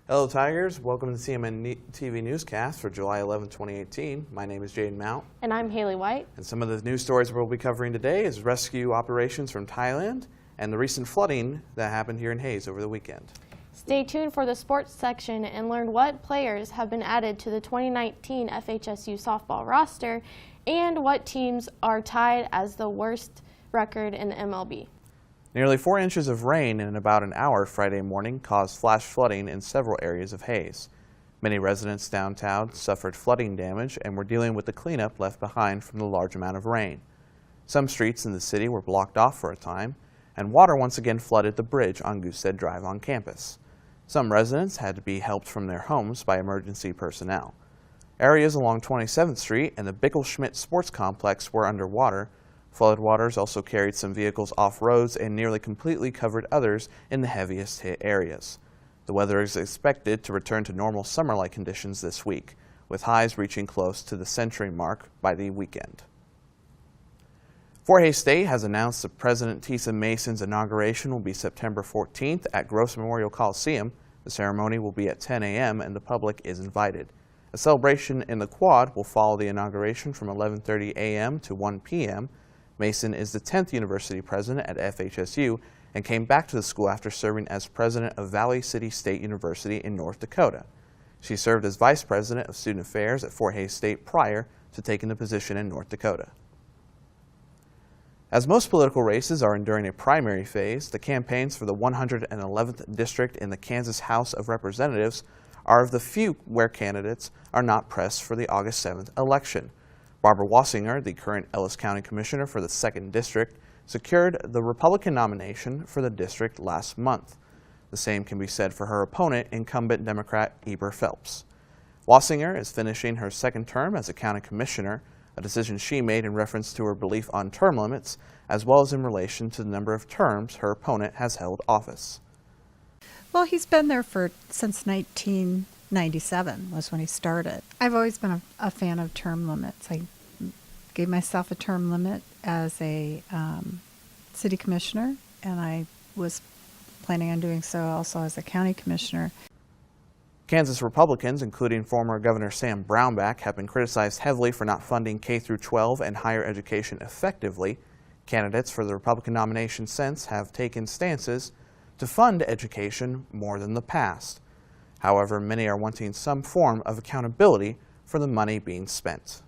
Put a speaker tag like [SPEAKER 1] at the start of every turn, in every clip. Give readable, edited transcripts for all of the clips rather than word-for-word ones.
[SPEAKER 1] Hello Tigers, welcome to the TMNtv Newscast for July 11, 2018. My name is Jaden Mount.
[SPEAKER 2] And I'm Haley White.
[SPEAKER 1] And some of the news stories we'll be covering today is rescue operations from Thailand and the recent flooding that happened here in Hayes over the weekend.
[SPEAKER 2] Stay tuned for the sports section and learn what players have been added to the 2019 FHSU softball roster and what teams are tied as the worst record in the MLB.
[SPEAKER 1] Nearly 4 inches of rain in about an hour Friday morning caused flash flooding in several areas of Hayes. Many residents downtown suffered flooding damage and were dealing with the cleanup left behind from the large amount of rain. Some streets in the city were blocked off for a time, and water once again flooded the bridge on Goosehead Drive on campus. Some residents had to be helped from their homes by emergency personnel. Areas along 27th Street and the Bickelschmidt Sports Complex were underwater. Floodwaters also carried some vehicles off roads and nearly completely covered others in the heaviest hit areas. The weather is expected to return to normal summer-like conditions this week, with highs reaching close to the century mark by the weekend. Fort Hays State has announced that President Tisa Mason's inauguration will be September 14th at Gross Memorial Coliseum. The ceremony will be at 10 a.m. and the public is invited. A celebration in the quad will follow the inauguration from 11:30 a.m. to 1 p.m. Mason is the 10th university president at FHSU and came back to the school after serving as president of Valley City State University in North Dakota. She served as vice president of student affairs at Fort Hays State prior to taking the position in North Dakota. As most political races are enduring a primary phase, the campaigns for the 111th district in the Kansas House of Representatives are of the few where candidates are not pressed for the August 7th election. Barbara Wassinger, the current Ellis County Commissioner for the 2nd District, secured the Republican nomination for the district last month. The same can be said for her opponent, incumbent Democrat Eber Phelps. Wassinger is finishing her 2nd term as a county commissioner, a decision she made in reference to her belief on term limits, as well as in relation to the number of terms her opponent has held office.
[SPEAKER 3] Well, he's been there since 1997 was when he started. I've always been a fan of term limits. I gave myself a term limit as a city commissioner, and I was planning on doing so also as a county commissioner.
[SPEAKER 1] Kansas Republicans, including former Governor Sam Brownback, have been criticized heavily for not funding K-12 and higher education effectively. Candidates for the Republican nomination since have taken stances to fund education more than the past. However, many are wanting some form of accountability for the money being spent.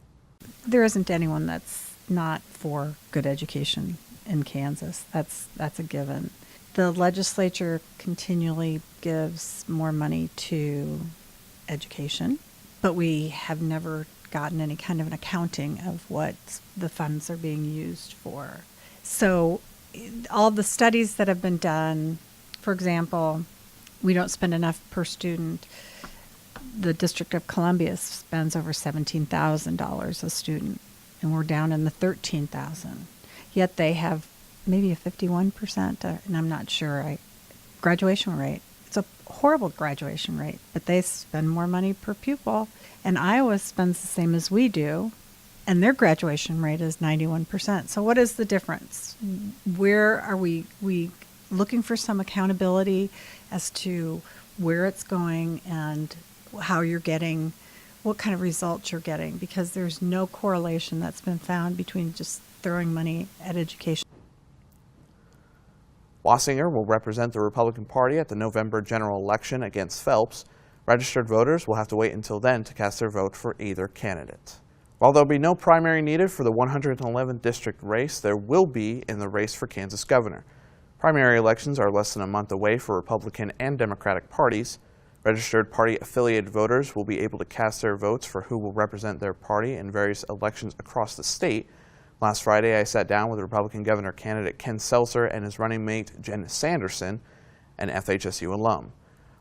[SPEAKER 3] There isn't anyone that's not for good education in Kansas. That's a given. The legislature continually gives more money to education, but we have never gotten any kind of an accounting of what the funds are being used for. So all the studies that have been done, for example, we don't spend enough per student. The District of Columbia spends over $17,000 a student, and we're down in the $13,000. Yet they have maybe a 51%, and I'm not sure, graduation rate. It's a horrible graduation rate, but they spend more money per pupil, and Iowa spends the same as we do, and their graduation rate is 91%. So what is the difference? Where are we looking for some accountability as to where it's going and how you're getting, what kind of results you're getting, because there's no correlation that's been found between just throwing money at education.
[SPEAKER 1] Wassinger will represent the Republican Party at the November general election against Phelps. Registered voters will have to wait until then to cast their vote for either candidate. While there will be no primary needed for the 111th district race, there will be in the race for Kansas governor. Primary elections are less than a month away for Republican and Democratic parties. Registered party-affiliated voters will be able to cast their votes for who will represent their party in various elections across the state. Last Friday, I sat down with Republican governor candidate Ken Seltzer and his running mate Jen Sanderson, an FHSU alum.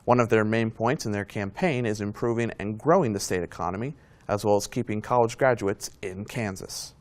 [SPEAKER 1] One of their main points in their campaign is improving and growing the state economy, as well as keeping college graduates in Kansas.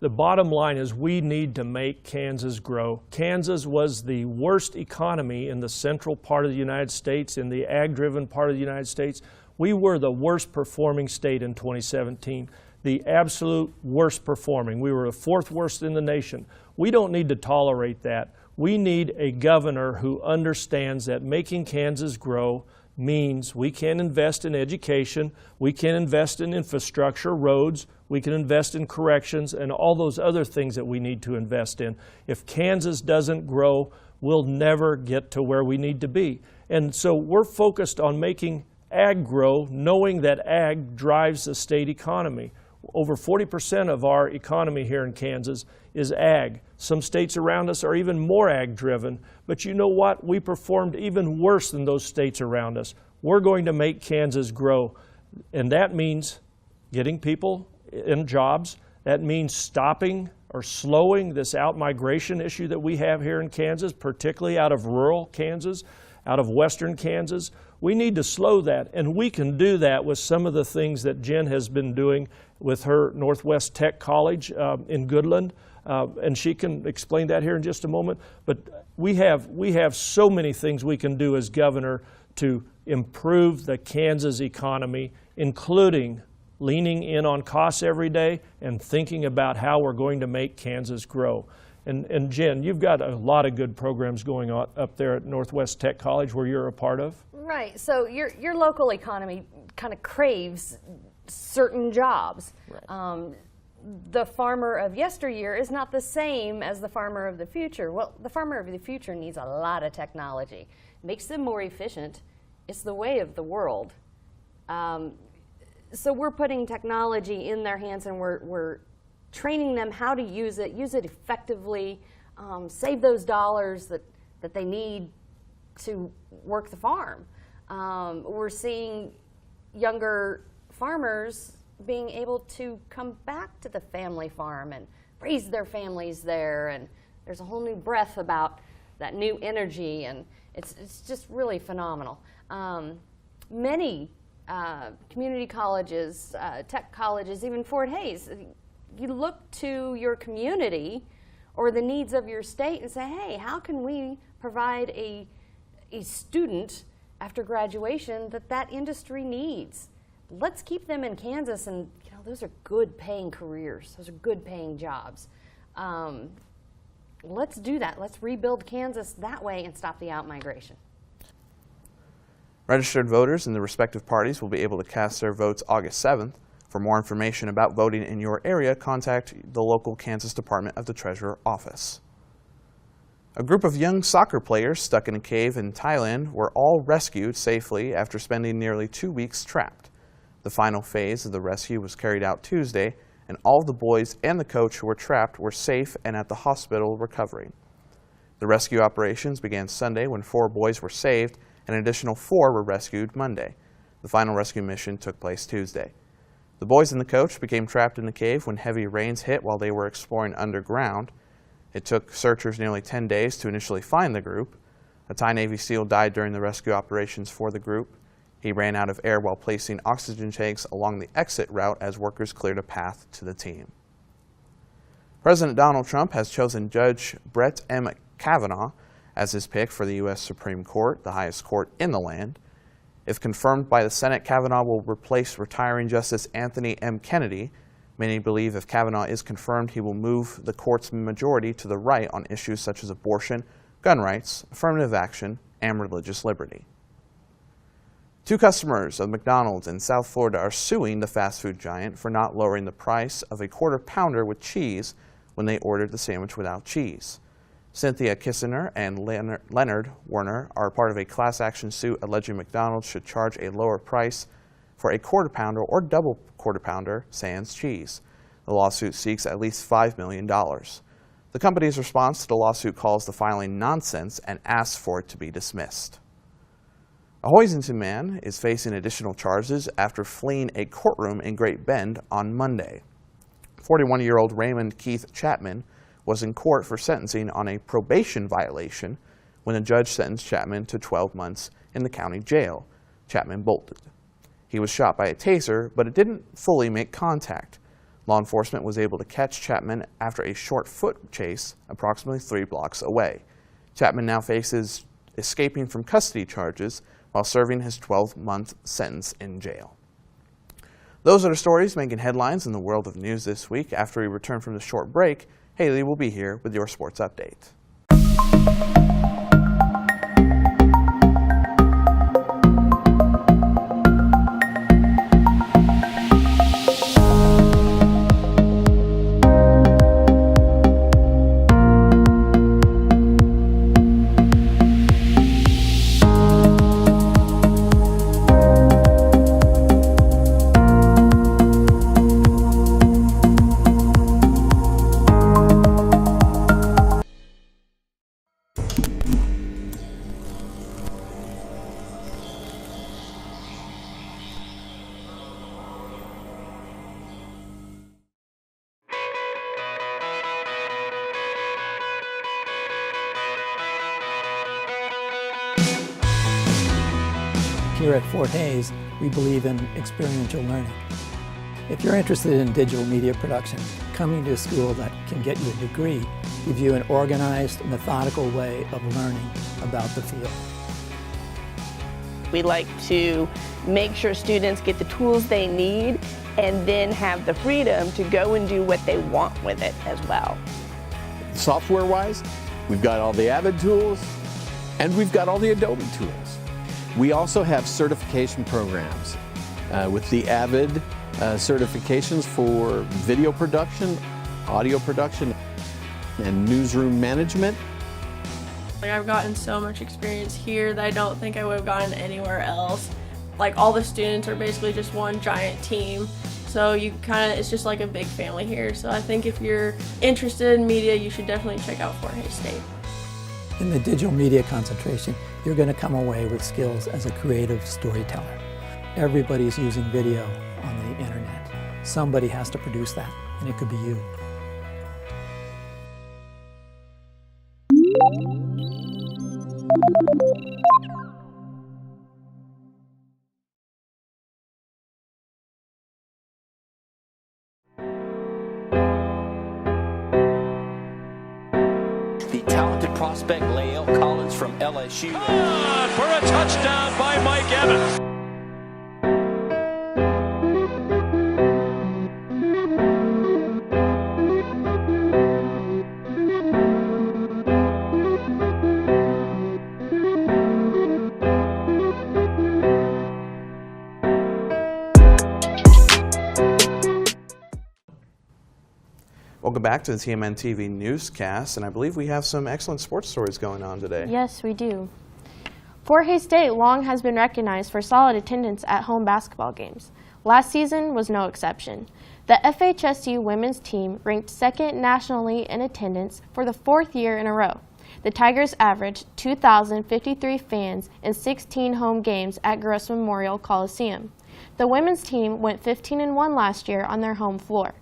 [SPEAKER 4] The bottom line is we need to make Kansas grow. Kansas was the worst economy in the central part of the United States, in the ag-driven part of the United States. We were the worst performing state in 2017, the absolute worst performing. We were the fourth worst in the nation. We don't need to tolerate that. We need a governor who understands that making Kansas grow means we can invest in education, we can invest in infrastructure, roads, we can invest in corrections, and all those other things that we need to invest in. If Kansas doesn't grow, we'll never get to where we need to be. And so we're focused on making ag grow, knowing that ag drives the state economy. Over 40% of our economy here in Kansas is ag. Some states around us are even more ag-driven, but you know what? We performed even worse than those states around us. We're going to make Kansas grow, and that means getting people in jobs. That means stopping or slowing this out-migration issue that we have here in Kansas, particularly out of rural Kansas, out of western Kansas. We need to slow that, and we can do that with some of the things that Jen has been doing with her Northwest Tech College in Goodland, and she can explain that here in just a moment. But we have so many things we can do as governor to improve the Kansas economy, including leaning in on costs every day and thinking about how we're going to make Kansas grow. And Jen, you've got a lot of good programs going on up there at Northwest Tech College where you're a part of.
[SPEAKER 5] Right, so your local economy kind of craves certain jobs. Right. The farmer of yesteryear is not the same as the farmer of the future. Well, the farmer of the future needs a lot of technology. Makes them more efficient. It's the way of the world. So we're putting technology in their hands, and we're training them how to use it effectively, save those dollars that they need to work the farm. We're seeing younger farmers being able to come back to the family farm and raise their families there, and there's a whole new breath about that new energy, and it's just really phenomenal. Many community colleges, tech colleges, even Fort Hays, you look to your community or the needs of your state and say, hey, how can we provide a student after graduation that industry needs? Let's keep them in Kansas, and those are good paying careers. Those are good paying jobs. Let's do that. Let's rebuild Kansas that way and stop the out-migration.
[SPEAKER 1] Registered voters in the respective parties will be able to cast their votes August 7th. For more information about voting in your area, contact the local Kansas Department of the Treasurer office. A group of young soccer players stuck in a cave in Thailand were all rescued safely after spending nearly 2 weeks trapped. The final phase of the rescue was carried out Tuesday, and all of the boys and the coach who were trapped were safe and at the hospital recovering. The rescue operations began Sunday when 4 boys were saved, and an additional 4 were rescued Monday. The final rescue mission took place Tuesday. The boys and the coach became trapped in the cave when heavy rains hit while they were exploring underground. It took searchers nearly 10 days to initially find the group. A Thai Navy SEAL died during the rescue operations for the group. He ran out of air while placing oxygen tanks along the exit route as workers cleared a path to the team. President Donald Trump has chosen Judge Brett M. Kavanaugh as his pick for the U.S. Supreme Court, the highest court in the land. If confirmed by the Senate, Kavanaugh will replace retiring Justice Anthony M. Kennedy. Many believe if Kavanaugh is confirmed, he will move the court's majority to the right on issues such as abortion, gun rights, affirmative action, and religious liberty. 2 customers of McDonald's in South Florida are suing the fast food giant for not lowering the price of a quarter pounder with cheese when they ordered the sandwich without cheese. Cynthia Kissner and Leonard Werner are part of a class action suit alleging McDonald's should charge a lower price for a quarter pounder or double quarter pounder sans cheese. The lawsuit seeks at least $5 million. The company's response to the lawsuit calls the filing nonsense and asks for it to be dismissed. A Hoisington man is facing additional charges after fleeing a courtroom in Great Bend on Monday. 41-year-old Raymond Keith Chapman was in court for sentencing on a probation violation when a judge sentenced Chapman to 12 months in the county jail. Chapman bolted. He was shot by a taser, but it didn't fully make contact. Law enforcement was able to catch Chapman after a short foot chase approximately 3 blocks away. Chapman now faces escaping from custody charges while serving his 12-month sentence in jail. Those are the stories making headlines in the world of news this week. After we return from the short break, Haley will be here with your sports update.
[SPEAKER 6] Here at Fort Hays, we believe in experiential learning. If you're interested in digital media production, coming to a school that can get you a degree gives you an organized, methodical way of learning about the field.
[SPEAKER 7] We like to make sure students get the tools they need and then have the freedom to go and do what they want with it as well.
[SPEAKER 8] Software-wise, we've got all the Avid tools and we've got all the Adobe tools. We also have certification programs with the Avid certifications for video production, audio production, and newsroom management.
[SPEAKER 9] I've gotten so much experience here that I don't think I would have gotten anywhere else. All the students are basically just one giant team. So it's just like a big family here. So I think if you're interested in media, you should definitely check out Fort Hays State.
[SPEAKER 6] In the digital media concentration, you're going to come away with skills as a creative storyteller. Everybody's using video on the internet. Somebody has to produce that, and it could be you.
[SPEAKER 10] Prospect Lael Collins from LSU.
[SPEAKER 11] For a touchdown by Mike Evans.
[SPEAKER 1] Welcome back to the TMNtv Newscast, and I believe we have some excellent sports stories going on today.
[SPEAKER 2] Yes, we do. Fort Hays State long has been recognized for solid attendance at home basketball games. Last season was no exception. The FHSU women's team ranked second nationally in attendance for the 4th year in a row. The Tigers averaged 2,053 fans in 16 home games at Gross Memorial Coliseum. The women's team went 15-1 last year on their home floor.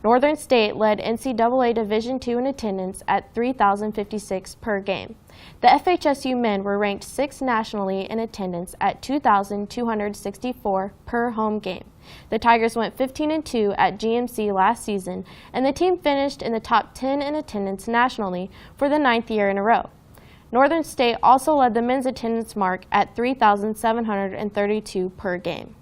[SPEAKER 2] Northern State led NCAA Division II in attendance at 3,056 per game. The FHSU men were ranked 6th nationally in attendance at 2,264 per home game. The Tigers went 15-2 at GMC last season, and the team finished in the top 10 in attendance nationally for the 9th year in a row. Northern State also led the men's attendance mark at 3,732 per game.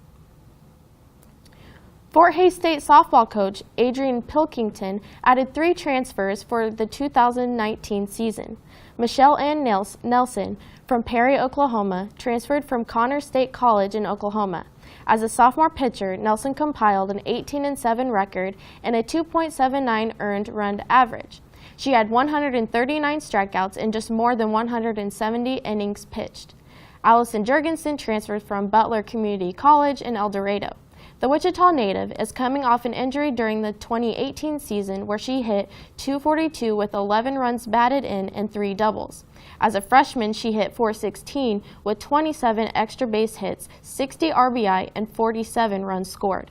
[SPEAKER 2] Fort Hays State softball coach Adrian Pilkington added 3 transfers for the 2019 season. Michelle Ann Nelson from Perry, Oklahoma, transferred from Connors State College in Oklahoma. As a sophomore pitcher, Nelson compiled an 18-7 record and a 2.79 earned run average. She had 139 strikeouts in just more than 170 innings pitched. Allison Jurgensen transferred from Butler Community College in El Dorado. The Wichita native is coming off an injury during the 2018 season where she hit .242 with 11 runs batted in and 3 doubles. As a freshman, she hit .416 with 27 extra base hits, 60 RBI, and 47 runs scored.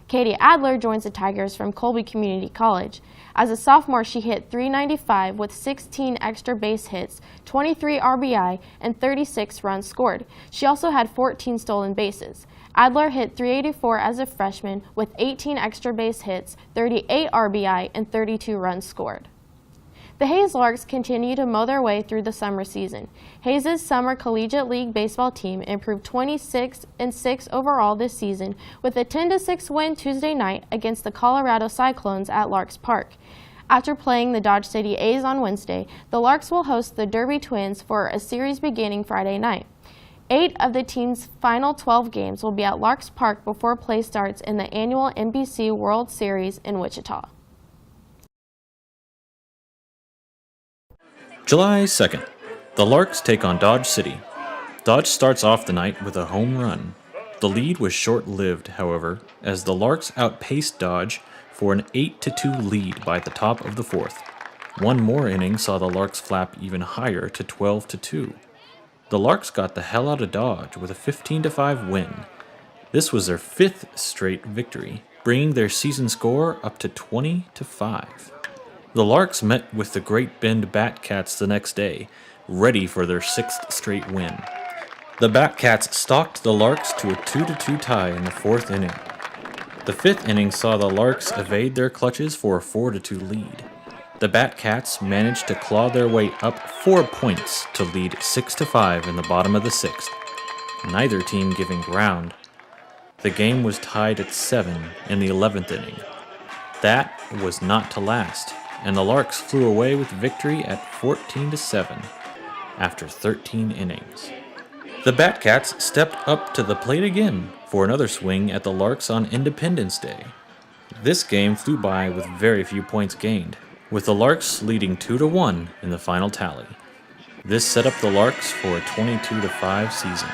[SPEAKER 2] Katie Adler joins the Tigers from Colby Community College. As a sophomore, she hit .395 with 16 extra base hits, 23 RBI, and 36 runs scored. She also had 14 stolen bases. Adler hit .384 as a freshman with 18 extra base hits, 38 RBI, and 32 runs scored. The Hayes Larks continue to mow their way through the summer season. Hayes' Summer Collegiate League baseball team improved 26-6 overall this season with a 10-6 win Tuesday night against the Colorado Cyclones at Larks Park. After playing the Dodge City A's on Wednesday, the Larks will host the Derby Twins for a series beginning Friday night. 8 of the team's final 12 games will be at Larks Park before play starts in the annual NBC World Series in Wichita.
[SPEAKER 12] July 2nd, the Larks take on Dodge City. Dodge starts off the night with a home run. The lead was short-lived, however, as the Larks outpaced Dodge for an 8-2 lead by the top of the fourth. One more inning saw the Larks flap even higher to 12-2. The Larks got the hell out of Dodge with a 15-5 win. This was their 5th straight victory, bringing their season score up to 20-5. The Larks met with the Great Bend Batcats the next day, ready for their 6th straight win. The Batcats stalked the Larks to a 2-2 tie in the 4th inning. The 5th inning saw the Larks evade their clutches for a 4-2 lead. The Batcats managed to claw their way up 4 points to lead 6-5 in the bottom of the 6th, neither team giving ground. The game was tied at 7 in the 11th inning. That was not to last, and the Larks flew away with victory at 14-7 after 13 innings. The Batcats stepped up to the plate again for another swing at the Larks on Independence Day. This game flew by with very few points gained, with the Larks leading 2-1 in the final tally. This set up the Larks for a 22-5 season.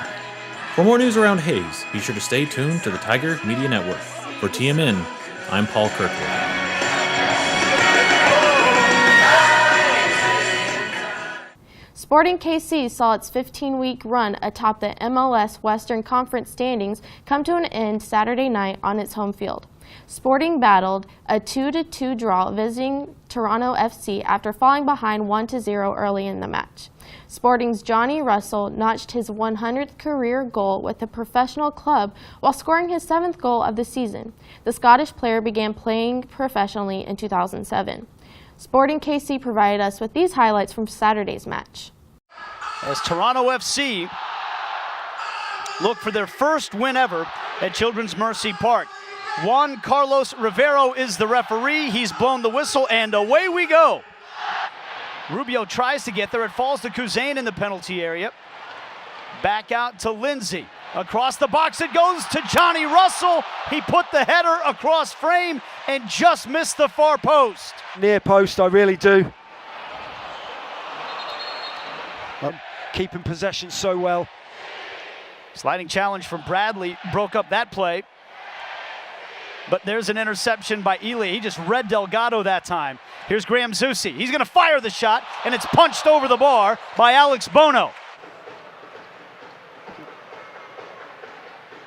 [SPEAKER 12] For more news around Hayes, be sure to stay tuned to the Tiger Media Network. For TMN, I'm Paul Kirkwood.
[SPEAKER 2] Sporting KC saw its 15-week run atop the MLS Western Conference standings come to an end Saturday night on its home field. Sporting battled a 2-2 draw visiting Toronto FC after falling behind 1-0 early in the match. Sporting's Johnny Russell notched his 100th career goal with the professional club while scoring his 7th goal of the season. The Scottish player began playing professionally in 2007. Sporting KC provided us with these highlights from Saturday's match.
[SPEAKER 13] As Toronto FC look for their first win ever at Children's Mercy Park. Juan Carlos Rivero is the referee. He's blown the whistle, and away we go. Rubio tries to get there. It falls to Kuzain in the penalty area. Back out to Lindsay. Across the box it goes to Johnny Russell. He put the header across frame and just missed the far post.
[SPEAKER 14] Near post, I really do. Keeping possession so well.
[SPEAKER 13] Sliding challenge from Bradley broke up that play. But there's an interception by Ely. He just read Delgado that time. Here's Graham Zusi. He's going to fire the shot, and it's punched over the bar by Alex Bono.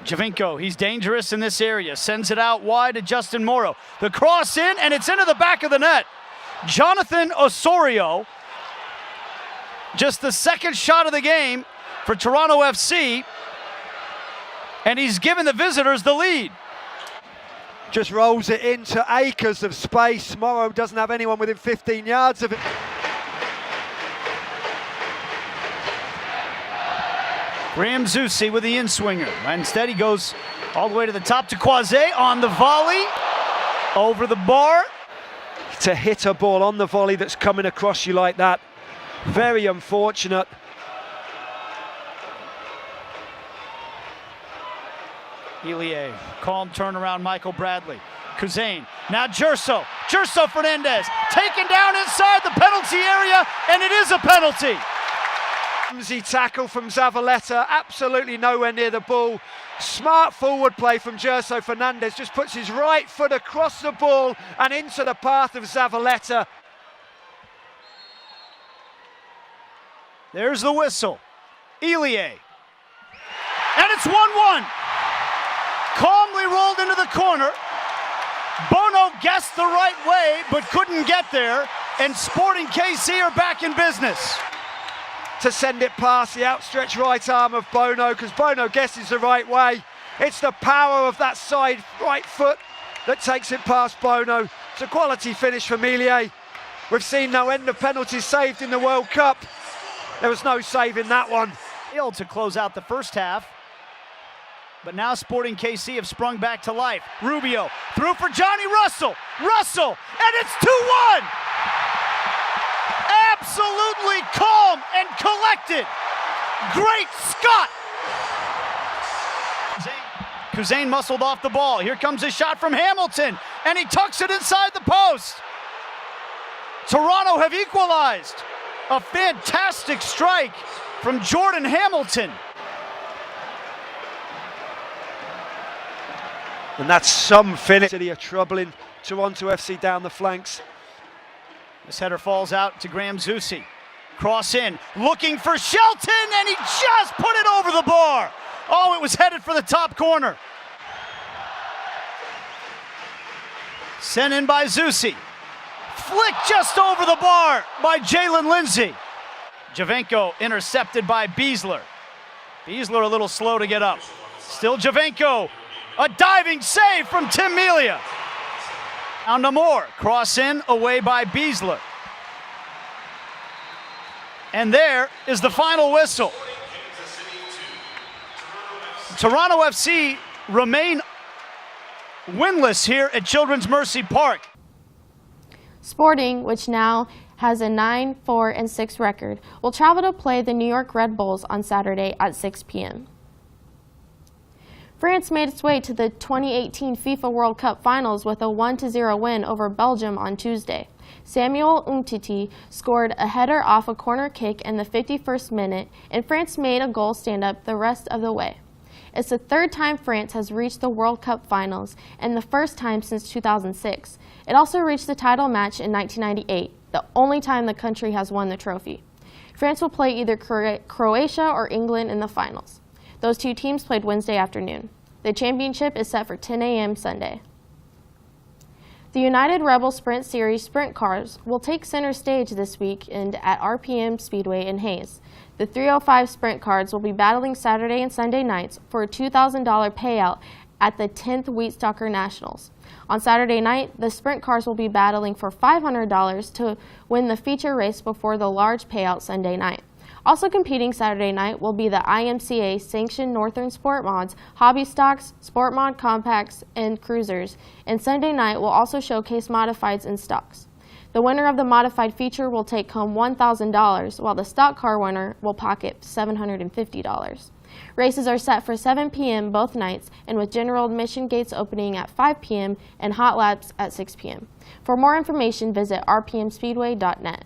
[SPEAKER 13] Javinko, he's dangerous in this area. Sends it out wide to Justin Morrow. The cross in, and it's into the back of the net. Jonathan Osorio, just the 2nd shot of the game for Toronto FC, and he's given the visitors the lead.
[SPEAKER 14] Just rolls it into acres of space. Morrow doesn't have anyone within 15 yards of it.
[SPEAKER 13] Graham Zusi with the in-swinger. Instead he goes all the way to the top to Quase on the volley. Over the bar.
[SPEAKER 14] To hit a ball on the volley that's coming across you like that. Very unfortunate.
[SPEAKER 13] Elie, calm turnaround, Michael Bradley. Kuzain, now Gerso Fernandez, taken down inside the penalty area, and it is a penalty.
[SPEAKER 14] Clumsy tackle from Zavaleta, absolutely nowhere near the ball. Smart forward play from Gerso Fernandez, just puts his right foot across the ball and into the path of Zavaleta.
[SPEAKER 13] There's the whistle. Elie. And it's 1-1. Calmly rolled into the corner. Bono guessed the right way, but couldn't get there, and Sporting KC are back in business.
[SPEAKER 14] To send it past the outstretched right arm of Bono, because Bono guesses the right way. It's the power of that side right foot that takes it past Bono. It's a quality finish for Millier. We've seen no end of penalties saved in the World Cup. There was no save in that one.
[SPEAKER 13] Failed to close out the first half, but now Sporting KC have sprung back to life. Rubio through for Johnny Russell. Russell, and it's 2-1. Absolutely calm and collected. Great Scott. Kuzain muscled off the ball. Here comes a shot from Hamilton, and he tucks it inside the post. Toronto have equalized. A fantastic strike from Jordan Hamilton.
[SPEAKER 14] And that's some finish. City are troubling Toronto FC down the flanks.
[SPEAKER 13] This header falls out to Graham Zusi. Cross in, looking for Shelton, and he just put it over the bar. Oh, it was headed for the top corner. Sent in by Zusi. Flick just over the bar by Jalen Lindsay. Javenko intercepted by Beasler. Beasler a little slow to get up. Still Javenko. A diving save from Tim Melia. Now Namor, cross in, away by Beasler. And there is the final whistle. Toronto FC remain winless here at Children's Mercy Park.
[SPEAKER 2] Sporting, which now has a 9-4-6 record, will travel to play the New York Red Bulls on Saturday at 6 p.m. France made its way to the 2018 FIFA World Cup Finals with a 1-0 win over Belgium on Tuesday. Samuel Umtiti scored a header off a corner kick in the 51st minute, and France made a goal stand up the rest of the way. It's the third time France has reached the World Cup Finals, and the first time since 2006. It also reached the title match in 1998, the only time the country has won the trophy. France will play either Croatia or England in the finals. Those two teams played Wednesday afternoon. The championship is set for 10 a.m. Sunday. The United Rebel Sprint Series sprint cars will take center stage this weekend at RPM Speedway in Hayes. The 305 sprint cars will be battling Saturday and Sunday nights for a $2,000 payout at the 10th Wheatstalker Nationals. On Saturday night, the sprint cars will be battling for $500 to win the feature race before the large payout Sunday night. Also competing Saturday night will be the IMCA-sanctioned Northern Sport Mods, Hobby Stocks, Sport Mod Compacts, and Cruisers, and Sunday night will also showcase modifieds and stocks. The winner of the modified feature will take home $1,000, while the stock car winner will pocket $750. Races are set for 7 p.m. both nights, and with general admission gates opening at 5 p.m. and hot laps at 6 p.m. For more information, visit rpmspeedway.net.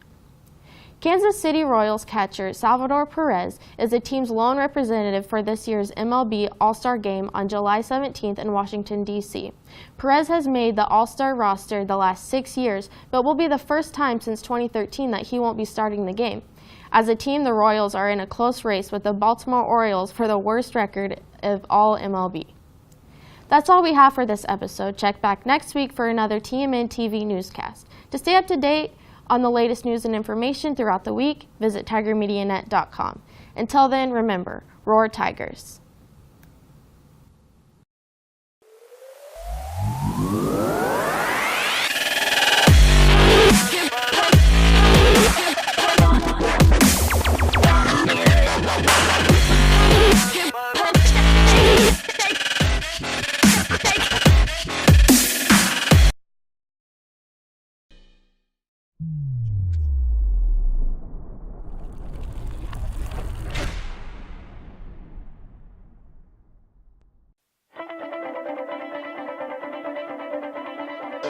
[SPEAKER 2] Kansas City Royals catcher Salvador Perez is the team's lone representative for this year's MLB All-Star Game on July 17th in Washington, D.C. Perez has made the All-Star roster the last 6 years, but will be the first time since 2013 that he won't be starting the game. As a team, the Royals are in a close race with the Baltimore Orioles for the worst record of all MLB. That's all we have for this episode. Check back next week for another TMNtv Newscast. To stay up to date on the latest news and information throughout the week, visit TigerMediaNet.com. Until then, remember, roar Tigers.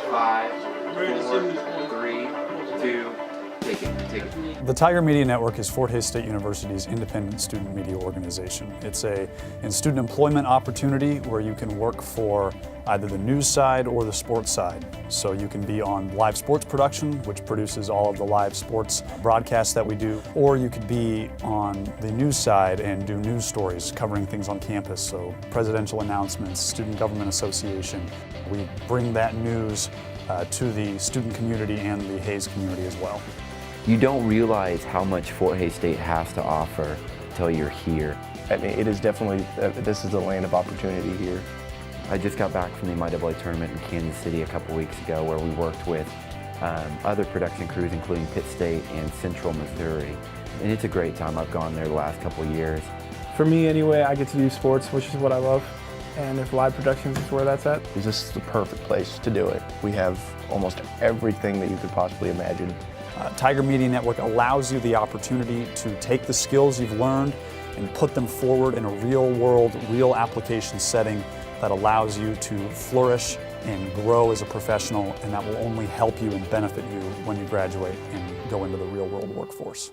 [SPEAKER 15] Five, 4, 3, 2, take The Tiger Media Network is Fort Hays State University's independent student media organization. It's a student employment opportunity where you can work for either the news side or the sports side. So you can be on live sports production, which produces all of the live sports broadcasts that we do, or you could be on the news side and do news stories covering things on campus, so presidential announcements, Student Government Association. We bring that news to the student community and the Hays community as well.
[SPEAKER 16] You don't realize how much Fort Hays State has to offer until you're here.
[SPEAKER 17] I mean, it is definitely, this is a land of opportunity here.
[SPEAKER 16] I just got back from the MIAA tournament in Kansas City a couple weeks ago where we worked with other production crews including Pitt State and Central Missouri. And it's a great time. I've gone there the last couple of years.
[SPEAKER 18] For me anyway, I get to do sports, which is what I love. And if live productions is where that's at.
[SPEAKER 17] This is the perfect place to do it. We have almost everything that you could possibly imagine.
[SPEAKER 15] Tiger Media Network allows you the opportunity to take the skills you've learned and put them forward in a real world, real application setting that allows you to flourish and grow as a professional, and that will only help you and benefit you when you graduate and go into the real world workforce.